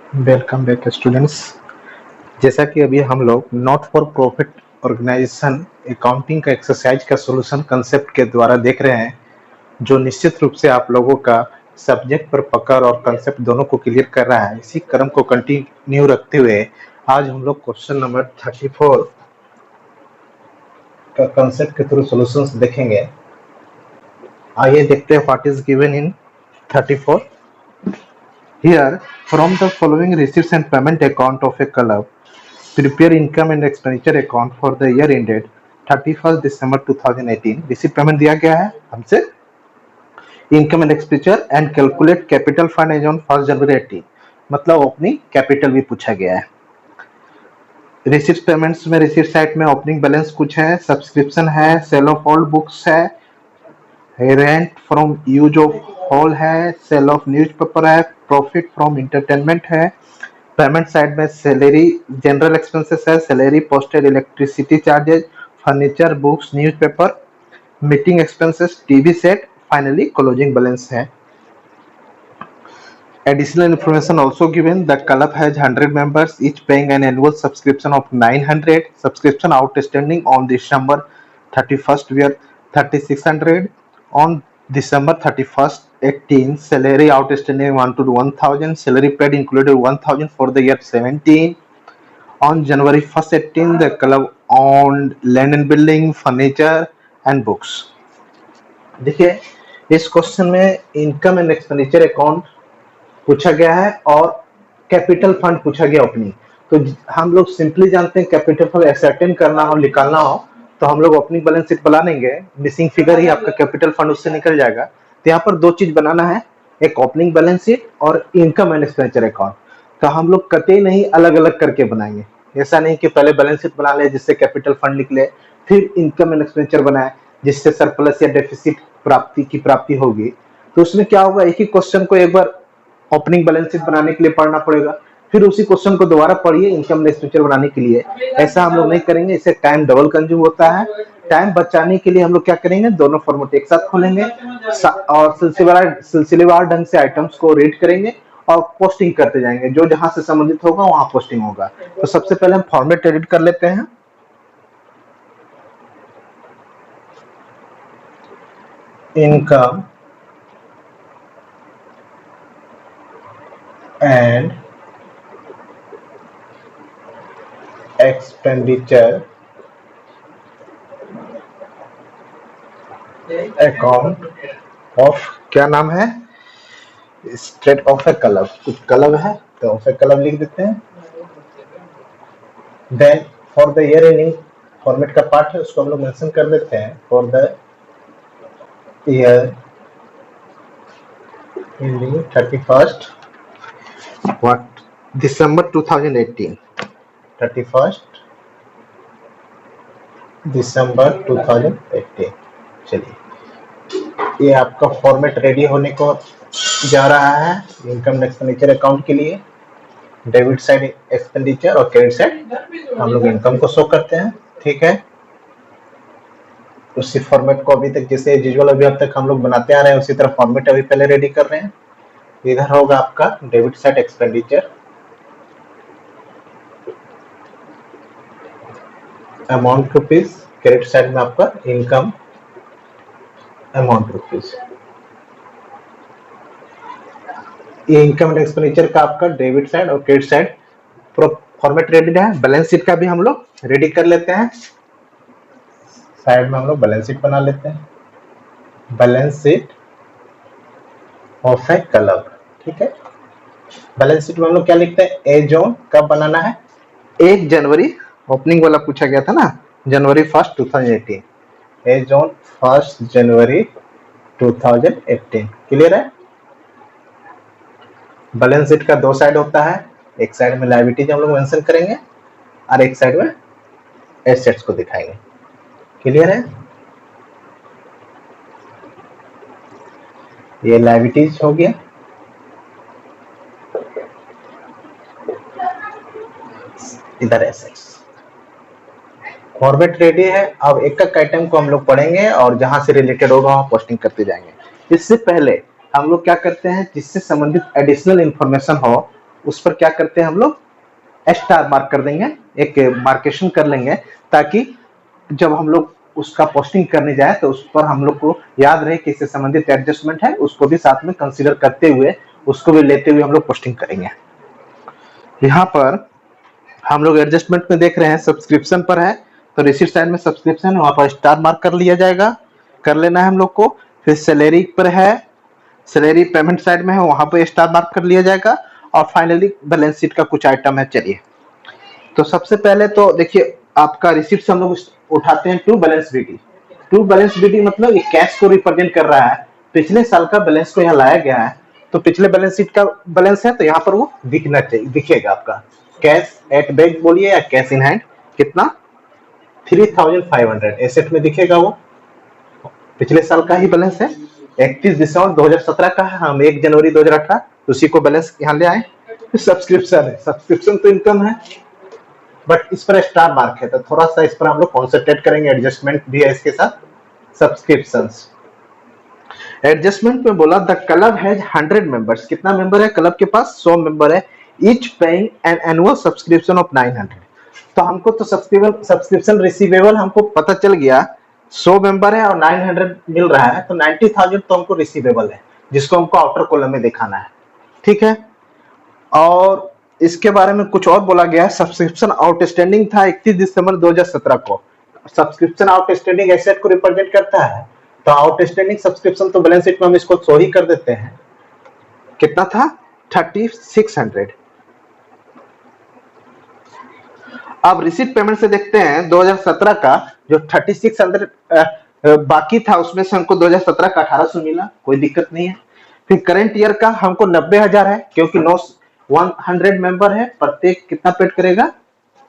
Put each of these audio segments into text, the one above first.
Welcome back students. जैसा कि अभी हम लोग not for profit organisation accounting का एक्सरसाइज का सॉल्यूशन कंसेप्ट के द्वारा देख रहे हैं, जो निश्चित रूप से आप लोगों का सब्जेक्ट पर पकड़ और कंसेप्ट दोनों को क्लियर कर रहा है। इसी क्रम को कंटिन्यू रखते हुए आज हम लोग क्वेश्चन नंबर 34 का कंसेप्ट के थ्रू सॉल्यूशंस देखेंगे। आइए देखते हैं what is given in 34। Here, from the following receipts and payment account of a club, prepare income and expenditure account for the year ended 31st December 2018। Receipt payment दिया गया है हमसे, income and expenditure and calculate capital fund as on 1 जनवरी 18। मतलब opening capital भी पूछा गया है। रिसीट पेमेंट्स में रिसीट साइड में ओपनिंग बैलेंस कुछ है, सब्सक्रिप्शन है, सेल ऑफ ओल्ड बुक्स है, rent from use of hall है, सेल ऑफ न्यूज़पेपर है, प्रॉफिट फ्रॉम इंटरटेनमेंट है। पेमेंट साइड में सैलरी जनरल एक्सपेंसेस है, salary posted electricity charges, furniture, books, newspaper, meeting expenses, TV set, finally closing balance है। Additional information also given. The club has 100 members, each paying an annual subscription of 900. Subscription outstanding on December 31st were 3600. On December 31st, 18, salary outstanding 1,000. Salary paid included 1,000 for the year 17. On January 1st, 18, the club owned land and building, furniture and books. देखिए, इस question में income and expenditure account पूछा गया है और capital fund पूछा गया opening. तो हम लोग सिंपली जानते हैं कैपिटल फंड एसेटेन करना हो, निकालना हो तो हम लोग ओपनिंग बैलेंस शीट बना लेंगे, मिसिंग फिगर ही आपका कैपिटल फंड उससे निकल जाएगा। तो यहाँ पर दो चीज बनाना है, एक ओपनिंग बैलेंस शीट और इनकम एंड एक्सपेंडिचर अकाउंट। तो हम लोग कतई नहीं अलग अलग करके बनाएंगे, ऐसा नहीं कि पहले बैलेंस शीट बना ले जिससे कैपिटल फंड निकले, फिर इनकम एंड एक्सपेंडिचर बनाए जिससे सरप्लस या डेफिसिट प्राप्ति होगी। तो उसमें क्या होगा, एक ही क्वेश्चन को एक बार ओपनिंग बैलेंस शीट बनाने के लिए पढ़ना पड़ेगा, फिर उसी क्वेश्चन को दोबारा पढ़िए इनकम एक्सपेंडिचर बनाने के लिए। ऐसा हम लोग नहीं करेंगे, इससे टाइम डबल कंज्यूम होता है। टाइम बचाने के लिए हम लोग क्या करेंगे, दोनों फॉर्मेट एक साथ खोलेंगे और सिलसिलेवार ढंग से आइटम्स को रीड करेंगे और पोस्टिंग करते जाएंगे, जो जहां से संबंधित होगा वहां पोस्टिंग होगा। तो सबसे पहले हम फॉर्मेट एडिट कर लेते हैं। Income and expenditure account of, क्या नाम है, स्टेट ऑफ ए क्लब। कुछ क्लब है तो ऑफ ए क्लब लिख देते हैं। Then for the year ending format का पार्ट है, उसको हम लोग मेंशन कर देते हैं। For the year ending 31st What December 2018, 31st दिसंबर 2018। चलिए, ये आपका फॉर्मेट रेडी होने को जा रहा है इनकम एक्सपेंडिचर अकाउंट के लिए। डेबिट साइड एक्सपेंडिचर और क्रेडिट साइड हम लोग इनकम को शो करते हैं, ठीक है। उसी फॉर्मेट को अभी तक जैसे यूजुअल अभी अब तक हम लोग बनाते आ रहे हैं उसी तरह फॉर्मेट अभी पहले रेडी कर रहे हैं। इधर होगा आपका debit side expenditure, amount rupees, credit side में आपका इनकम अमाउंट रुपीज। ये इनकम एंड एक्सपेंडिचर का आपका डेबिट साइड और क्रेडिट साइड फॉर्मेट रेडी है। बैलेंस शीट का भी हम लोग रेडी कर लेते हैं। साइड में हम लोग बैलेंस शीट बना लेते हैं, balance sheet of a club, ठीक है। बैलेंस शीट में हम लोग क्या लिखते हैं, एज ऑन, कब बनाना है, 1 जनवरी, ओपनिंग वाला पूछा गया था ना, जनवरी 1st 2018, एज ऑन 1 जनवरी 2018। क्लियर है। बैलेंस शीट का दो साइड होता है, एक साइड में लायबिलिटीज हम लोग मेंशन करेंगे और एक साइड में एसेट्स को दिखाएंगे। क्लियर है। ये लायबिलिटीज हो गया, इधर एसेट्स। फॉर्मेट रेडी है। अब एक एक आइटम को हम लोग पढ़ेंगे और जहां से रिलेटेड होगा वहां पोस्टिंग करते जाएंगे। इससे पहले हम लोग क्या करते हैं, जिससे संबंधित एडिशनल इंफॉर्मेशन हो उस पर क्या करते हैं हम लोग, स्टार मार्क कर देंगे, एक मार्केशन कर लेंगे, ताकि जब हम लोग उसका पोस्टिंग करने जाए तो उस पर हम लोग को याद रहे कि इससे संबंधित एडजस्टमेंट है, उसको भी साथ में कंसीडर करते हुए, उसको भी लेते हुए हम लोग पोस्टिंग करेंगे। यहाँ पर हम लोग एडजस्टमेंट में देख रहे हैं सब्सक्रिप्शन पर है, तो रिसीट साइड में सब्सक्रिप्शन है, वहां पर स्टार मार्क कर लिया जाएगा, कर लेना है हम लोग को। फिर सैलरी पर है, सैलरी पेमेंट साइड में है, वहां पर स्टार मार्क कर लिया जाएगा। और फाइनली बैलेंस शीट का कुछ आइटम है। चलिए, तो सबसे पहले तो देखिए, आपका रिसिप्ट हम लोग उठाते हैं to balance BD. To balance BD मतलब ये कैश को रिप्रेजेंट कर रहा है, पिछले साल का बैलेंस को यहाँ लाया गया है, तो पिछले बैलेंस शीट का बैलेंस है तो यहाँ पर वो दिखना चाहिए, दिखेगा आपका कैश एट बैंक बोलिए या कैश इन हैंड, कितना 3500 एसेट में दिखेगा वो, पिछले साल का ही बैलेंस है, 31 दिसंबर 2017 का है, हम 1 जनवरी 2018 उसी को बैलेंस यहाँ ले आए। सब्सक्रिप्शन है, सब्सक्रिप्शन तो इनकम है, बट इस पर स्टार मार्क है, तो थोड़ा सा इस पर हम लोग कॉन्सेंट्रेट करेंगे, एडजस्टमेंट भी है इसके साथ। सब्सक्रिप्शंस एडजस्टमेंट में बोला द क्लब हैज 100 मेंबर्स, कितना मेंबर है क्लब के पास, 100 मेंबर है, each paying an annual subscription of 900। तो हमको तो सब्सक्रिप्शन रिसीवेबल हमको पता चल गया, 100 मेंबर है और 900 मिल रहा है, तो 90,000 तो हमको रिसीवेबल है, जिसको हमको आउटर कॉलम में दिखाना है। ठीक है, और इसके बारे में कुछ और बोला गया है, सब्सक्रिप्शन आउटस्टैंडिंग था 31 दिसंबर 2017 को। सब्सक्रिप्शन आउटस्टैंडिंग एसेट को रिप्रेजेंट करता है, तो आउटस्टैंडिंग सब्सक्रिप्शन तो बैलेंस शीट में हम इसको शो ही कर देते हैं, कितना था 3600। अब रिसीट पेमेंट से देखते हैं 2017 का जो 3600 बाकी था, उसमें से हमको 2017 का 1800 मिला, कोई दिक्कत नहीं है। फिर करंट ईयर का हमको 90,000 है, क्योंकि 100 मेंबर है, प्रत्येक कितना पेड करेगा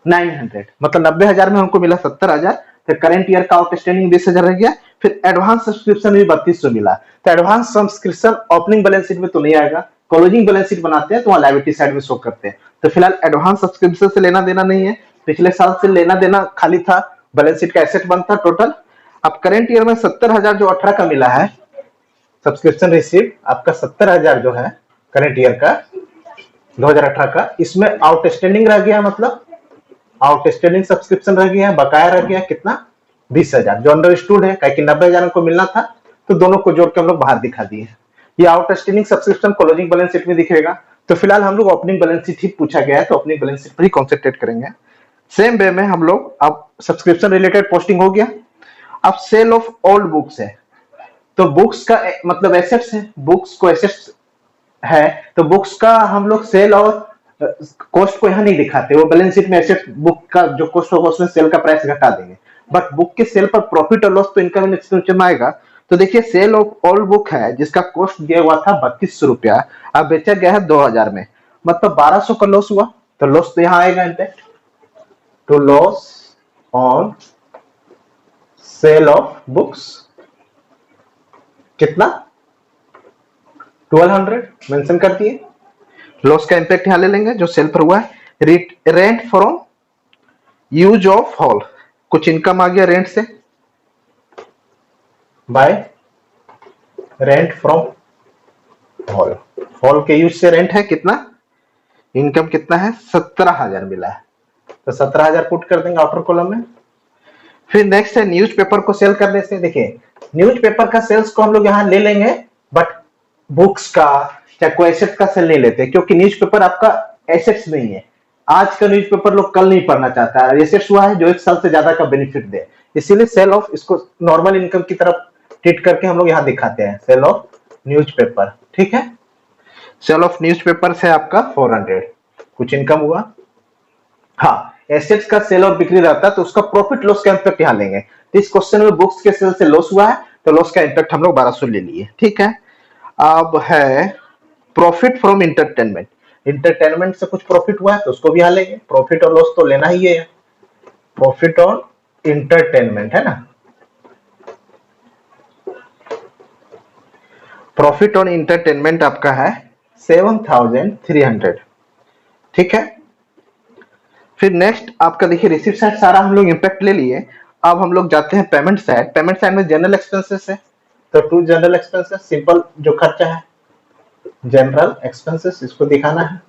900, मतलब 90,000 में हमको मिला 70,000। फिर करंट ईयर का आउटस्टैंडिंग 20,000 रह गया। फिर एडवांस सब्सक्रिप्शन भी 3200 मिला, तो advance subscription opening balance sheet में तो नहीं आएगा, क्लोजिंग बैलेंस शीट बनाते हैं तो वहां लायबिलिटी साइड में शो करते हैं। तो फिलहाल एडवांस सब्सक्रिप्शन से लेना देना नहीं है, पिछले साल से लेना देना खाली था, बैलेंस शीट का एसेट बनता टोटल। अब करंट ईयर में 70,000 जो 18 का मिला है सब्सक्रिप्शन रिसीव, आपका 70,000 जो है करंट ईयर का 2018 का, इसमें आउटस्टैंडिंग रह गया, मतलब आउटस्टैंडिंग सब्सक्रिप्शन रह गया, बकाया रह गया कितना 20,000, जो अंडरस्टूड है, क्योंकि 90,000 को मिलना था, तो दोनों को जोड़ के हम लोग बाहर दिखा दिए। ये outstanding subscription closing balance sheet में दिखेगा। तो फिलहाल हम लोग ओपनिंग बैलेंस शीट ही पूछा गया है, तो ओपनिंग बैलेंस शीट पर ही कॉन्सेंट्रेट करेंगे। सेम वे में हम लोग, अब सब्सक्रिप्शन रिलेटेड पोस्टिंग हो गया। अब सेल ऑफ ओल्ड बुक्स है, तो बुक्स का मतलब एसेट्स है, बुक्स को एसेट्स है, तो बुक्स का हम लोग सेल और कॉस्ट को यहाँ नहीं दिखाते, वो बैलेंस शीट में एसेट बुक का जो कॉस्ट होगा उसमें सेल का प्राइस घटा देंगे, बट बुक के सेल पर प्रॉफिट और लॉस तो इनकम एंड एक्सपेंस में आएगा। तो देखिए, सेल ऑफ ओल्ड बुक है जिसका कॉस्ट दिया हुआ था 3200 रुपया, अब बेचा गया है 2000 में, मतलब 1200 का लॉस हुआ, तो लॉस तो यहाँ आएगा इम्पैक्ट, तो loss on sale of books कितना 1200 मेंशन कर दिए। लॉस का इंपैक्ट यहां ले लेंगे जो सेल पर हुआ है। Rent from use of hall, कुछ इनकम आ गया रेंट से, bye rent from hall, hall के यूज से रेंट है कितना, इनकम कितना है 17,000 मिला है, तो 17,000 पुट कर देंगे आउटर कॉलम में। फिर नेक्स्ट है न्यूज़पेपर को सेल करने से, देखिए न्यूज़पेपर का सेल्स को हम लोग यहां ले लेंगे, बट बुक्स का चाहे कोई एसेट का सेल नहीं लेते, क्योंकि न्यूज़पेपर आपका एसेट्स नहीं है, आज का न्यूज़पेपर लोग कल नहीं पढ़ना चाहता है, एसेट्स हुआ है जो 1 साल से ज्यादा का बेनिफिट दे, इसीलिए सेल ऑफ इसको नॉर्मल इनकम की तरफ ट्रीट करके हम लोग यहाँ दिखाते हैं, सेल ऑफ न्यूज़पेपर। ठीक है, सेल ऑफ न्यूज़पेपर से आपका 400 कुछ इनकम हुआ। हाँ, एसेट्स का सेल और बिक्री रहता है तो उसका प्रॉफिट लॉस का इंपैक्ट यहाँ लेंगे, तो इस क्वेश्चन में बुक्स के सेल से लॉस हुआ है, तो लॉस का इंपैक्ट हम लोग 1200 ले लिए। ठीक है, अब है प्रॉफिट फ्रॉम इंटरटेनमेंट, इंटरटेनमेंट से कुछ प्रॉफिट हुआ है तो उसको भी यहाँ लेंगे, प्रॉफिट और लॉस तो लेना ही है, प्रॉफिट और इंटरटेनमेंट है ना, प्रॉफिट ऑन इंटरटेनमेंट आपका है 7,300। ठीक है, फिर नेक्स्ट आपका देखिए रिसीव साइड सारा हम लोग इंपैक्ट ले लिए, अब हम लोग जाते हैं पेमेंट साइड। पेमेंट साइड में जनरल एक्सपेंसेस है, तो टू जनरल एक्सपेंसेस सिंपल जो खर्चा है जनरल एक्सपेंसेस इसको दिखाना है,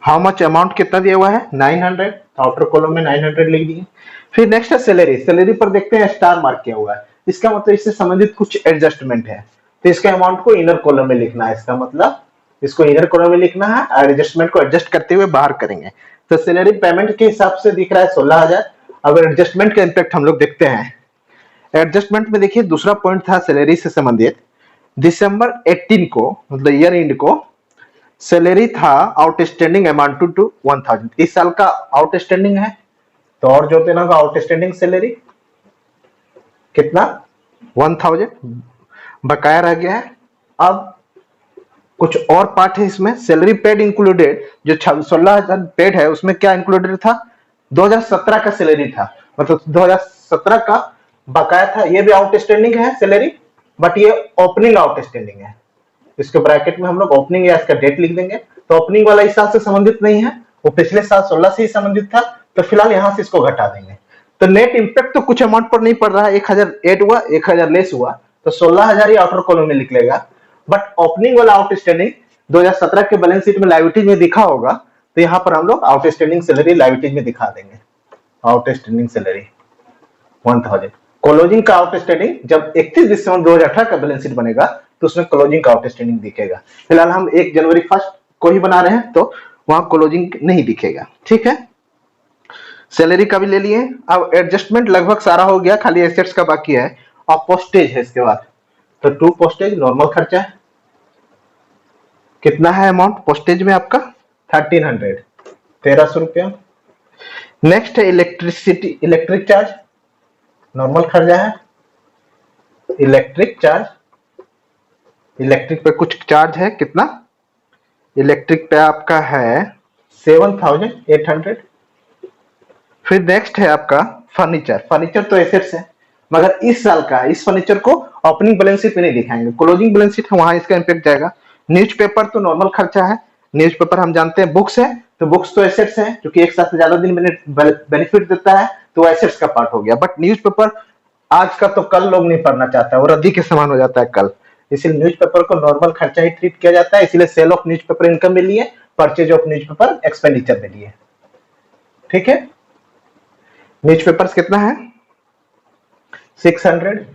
हाउ मच अमाउंट कितना दिया हुआ है 900, आउटर कॉलम में 900 लिख दिए। फिर नेक्स्ट है सैलरी। सैलरी पर देखते हैं स्टार मार्क किया हुआ है, इसका मतलब इससे संबंधित कुछ एडजस्टमेंट है, तो इसके अमाउंट को इनर कॉलम में लिखना है। इसका मतलब इसको इनर कॉलम में लिखना है और एडजस्टमेंट को एडजस्ट करते हुए बाहर करेंगे। तो सैलरी पेमेंट के हिसाब से दिख रहा है 16,000। अगर एडजस्टमेंट का इंपैक्ट हम लोग देखते हैं, एडजस्टमेंट में देखिए दूसरा पॉइंट था सैलरी से संबंधित, दिसंबर 18 को मतलब ईयर एंड को सैलरी था आउटस्टैंडिंग अमाउंट टू 1000। इस साल का आउटस्टैंडिंग है तो और जोड़ देना होगा आउटस्टैंडिंग सैलरी कितना 1000 बकाया रह गया है। अब कुछ और पार्ट है इसमें, सैलरी पेड इंक्लूडेड, जो 16,000 पेड है उसमें क्या इंक्लूडेड था 2017 का सैलरी था, मतलब 2017 का बकाया था। ये भी आउटस्टैंडिंग है सैलरी, बट ये ओपनिंग आउटस्टैंडिंग है। इसके ब्रैकेट में हम लोग ओपनिंग या इसका डेट लिख देंगे। तो ओपनिंग वाला इस साल से संबंधित नहीं है, वो पिछले साल 16 से ही संबंधित था, तो फिलहाल यहां से इसको घटा देंगे। तो नेट इंपैक्ट तो कुछ अमाउंट पर नहीं पड़ रहा है, 1000 ऐड हुआ 1000 लेस हुआ, तो 16,000 ही आउटर कॉलम में निकलेगा। बट ओपनिंग वाला आउटस्टैंडिंग 2017 के बैलेंस शीट में लायबिलिटीज में दिखा होगा, तो यहाँ पर हम लोग आउटस्टैंडिंग सैलरी लायबिलिटीज में दिखा देंगे। Outstanding salary 1000। क्लोजिंग का आउटस्टैंडिंग जब 31 दिसंबर 2018 का बैलेंस शीट बनेगा तो उसमें क्लोजिंग का आउटस्टैंडिंग दिखेगा। फिलहाल हम 1 जनवरी 1 को ही बना रहे हैं तो वहां क्लोजिंग नहीं दिखेगा। ठीक है, सैलरी का भी ले लिए। अब एडजस्टमेंट लगभग सारा हो गया, खाली एसेट्स का बाकी है और पोस्टेज है इसके बाद। तो 2 पोस्टेज नॉर्मल खर्चा है, कितना है अमाउंट पोस्टेज में आपका 1300, 1300 रुपया। नेक्स्ट है इलेक्ट्रिसिटी, इलेक्ट्रिक चार्ज नॉर्मल खर्चा है। इलेक्ट्रिक चार्ज, इलेक्ट्रिक पे कुछ चार्ज है, कितना इलेक्ट्रिक पे आपका है 7800। फिर नेक्स्ट है आपका फर्नीचर। फर्नीचर तो एसेट्स है, मगर इस साल का इस फर्नीचर को ओपनिंग बैलेंस शीट में नहीं दिखाएंगे, क्लोजिंग बैलेंस शीट है वहां इसका इंपैक्ट जाएगा। न्यूज़पेपर तो नॉर्मल खर्चा है, न्यूज़पेपर हम जानते हैं बुक्स है, तो बुक्स तो एसेट्स है क्योंकि एक साथ से ज्यादा दिन बेनिफिट देता है, तो एसेट्स का पार्ट हो गया। बट न्यूज़पेपर आज का तो कल लोग नहीं पढ़ना चाहता, वो रद्दी के समान हो जाता है कल, इसलिए न्यूज़पेपर को नॉर्मल खर्चा ही ट्रीट किया जाता है। इसलिए सेल ऑफ न्यूज़पेपर इनकम में लिए, परचेज ऑफ न्यूज़पेपर एक्सपेंडिचर में लिए। ठीक है, न्यूज़पेपर्स कितना है 600।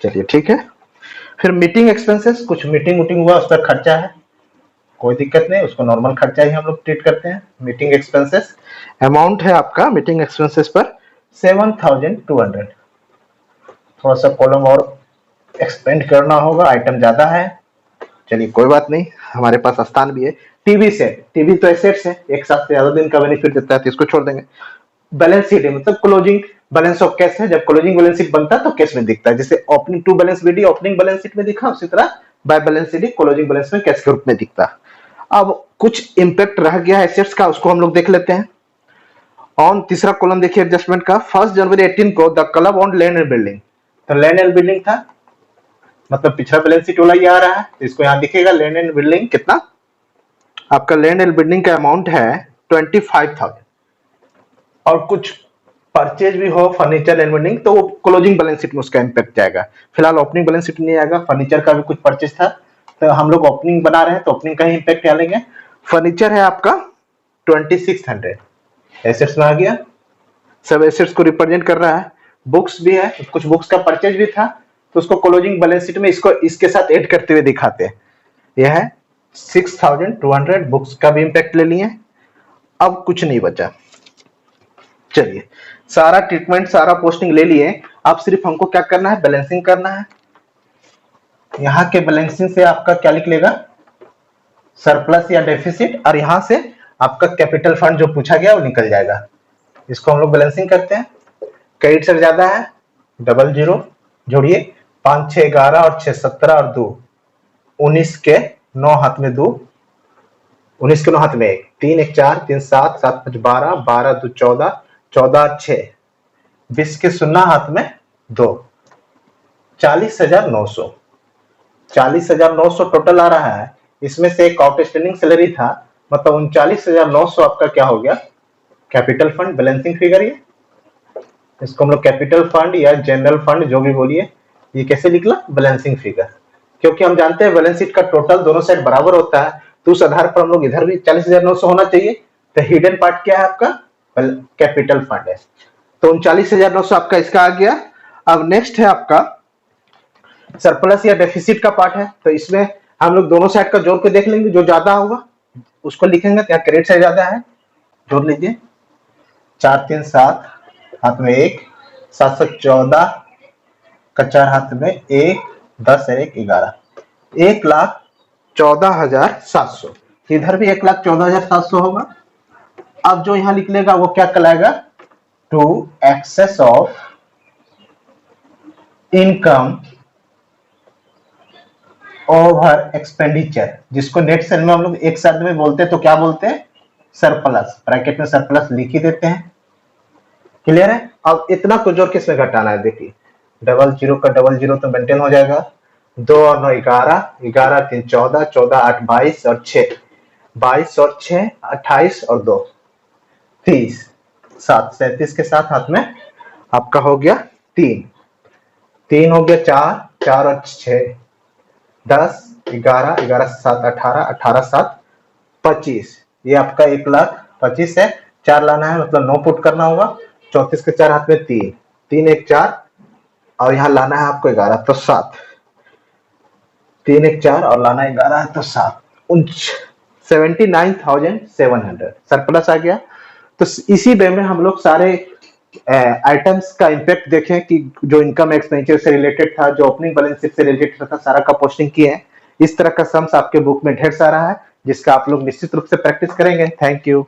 चलिए ठीक है। फिर मीटिंग एक्सपेंसेस, कुछ मीटिंग वूटिंग हुआ उस पर खर्चा है, कोई दिक्कत नहीं, उसको नॉर्मल खर्चा ही हम लोग ट्रीट करते हैं। मीटिंग एक्सपेंसेस अमाउंट है आपका मीटिंग एक्सपेंसेस पर 7200। थोड़ा सा कॉलम और एक्सपेंड करना होगा, आइटम ज्यादा है, चलिए कोई बात नहीं, हमारे पास स्थान भी है। टीवी सेट, टीवी तो एसेट्स है, एक साथ से ज्यादा दिन का बेनिफिट देता है तो इसको छोड़ देंगे। बैलेंस शीट है मतलब क्लोजिंग बैलेंस ऑफ कैश है, जब क्लोजिंग बैलेंस शीट बनता है तो कैश में दिखता है, जैसे opening to balance BD opening balance sheet में दिखा, उसी तरह by balance sheet closing balance में कैश के रूप में दिखता है। अब कुछ इंपैक्ट रह गया एसेट्स का, उसको हम लोग देख लेते हैं। ऑन तीसरा कॉलम देखिए एडजस्टमेंट का, 1 जनवरी 18 को the club on land and building, तो लैंड एंड बिल्डिंग था, मतलब पिछला बैलेंस शीट वाला ये आ रहा है, तो इसको यहाँ दिखेगा लैंड एंड बिल्डिंग कितना, आपका लैंड एंड बिल्डिंग का अमाउंट है 25,000। और कुछ परचेज भी हो फर्नीचर एंड बिल्डिंग तो वो क्लोजिंग बैलेंस शीट में उसका इंपैक्ट जाएगा। फिलहाल ओपनिंग बैलेंस शीट नहीं आएगा, फर्नीचर का भी कुछ परचेज था तो हम लोग ओपनिंग बना रहे हैं तो ओपनिंग का ही इंपैक्ट डालेंगे। फर्नीचर है आपका 2600, एसेट्स में आ गया, सब एसेट्स को रिप्रेजेंट कर रहा है। बुक्स भी है, कुछ बुक्स का परचेज भी था तो उसको क्लोजिंग बैलेंस शीट में इसको इसके साथ ऐड करते हुए दिखाते हैं। यह है 6200, बुक्स का भी इंपैक्ट ले लिए। अब कुछ नहीं बचा, चलिए सारा ट्रीटमेंट सारा पोस्टिंग ले लिए, अब सिर्फ हमको क्या करना है बैलेंसिंग करना है। यहाँ के बैलेंसिंग से आपका क्या निकलेगा सरप्लस या डेफिसिट, और यहाँ से आपका कैपिटल फंड जो पूछा गया वो निकल जाएगा। इसको हम लोग बैलेंसिंग करते हैं। क्रेडिट से ज्यादा है 00 जोड़िए, 5 6 11 और 6 17 और 2 19 के 9 हाथ में 2, 19 के 9 हाथ में 1, 3 1 4 3 7 7 5 12 12 2 14 14 6 20 के 0 हाथ में 2, 40,900, 40,900 टोटल आ रहा है। इसमें से एक आउटस्टैंडिंग सैलरी था, मतलब 39,900 आपका क्या हो गया कैपिटल फंड बैलेंसिंग फिगर। ये इसको हम लोग कैपिटल फंड या जनरल फंड जो भी बोलिए, ये कैसे निकला बैलेंसिंग फिगर, क्योंकि हम जानते हैं बैलेंस शीट का टोटल दोनों साइड बराबर होता है, तो उस आधार पर हम लोग इधर भी 40,900 होना चाहिए। तो हिडन पार्ट क्या है आपका? कैपिटल फंड है। तो 39,900 आपका इसका आ गया। अब नेक्स्ट है आपका सरप्लस या डेफिसिट का पार्ट है। तो इसमें हम लोग दोनों साइड का जोड़ के देख लेंगे, जो ज्यादा होगा उसको लिखेंगे। क्या क्रेडिट साइड ज्यादा है, जोड़ लीजिए। 4 3 7 हाथ में 1, 714 का 4 हाथ में 1, 10 और 1 11, 1,14,700। इधर भी 1,14,700 होगा। अब जो यहां लिख लेगा वो क्या कहलाएगा? To excess of income over expenditure, जिसको नेट सेल में हम लोग एक शब्द में बोलते हैं तो क्या बोलते हैं? सरप्लस। ब्रैकेट में सरप्लस लिख ही देते हैं। क्लियर है? अब इतना को जोड़ के इसमें घटाना है। देखिए 00 का 00 तो मेंटेन हो जाएगा। 2 और 9 11, 11 3 14, 14 8 22 और 6, 22 और 6 28 और 2 30, 7 37 के साथ हाथ में आपका हो गया 3, 3 हो गया 4, 4 और 6 10, 11, 11 7 18, 18 7 25। ये आपका 1,25,000 है। 4 लाना है मतलब 9 पुट करना होगा। 34 के 4 हाथ में 3, 3 1 4 और यहाँ लाना है आपको 11 तो 7, 3 1 4 और लाना 11 है तो 7, 79,700 सरप्लस आ गया। तो इसी वे में हम लोग सारे आइटम्स का इम्पैक्ट देखें कि जो इनकम एक्सपेंडिचर से रिलेटेड था, जो ओपनिंग बैलेंस शीट से रिलेटेड था, सारा का पोस्टिंग किए हैं। इस तरह का सम्स आपके बुक में ढेर सारा है, जिसका आप लोग निश्चित रूप से प्रैक्टिस करेंगे। Thank you.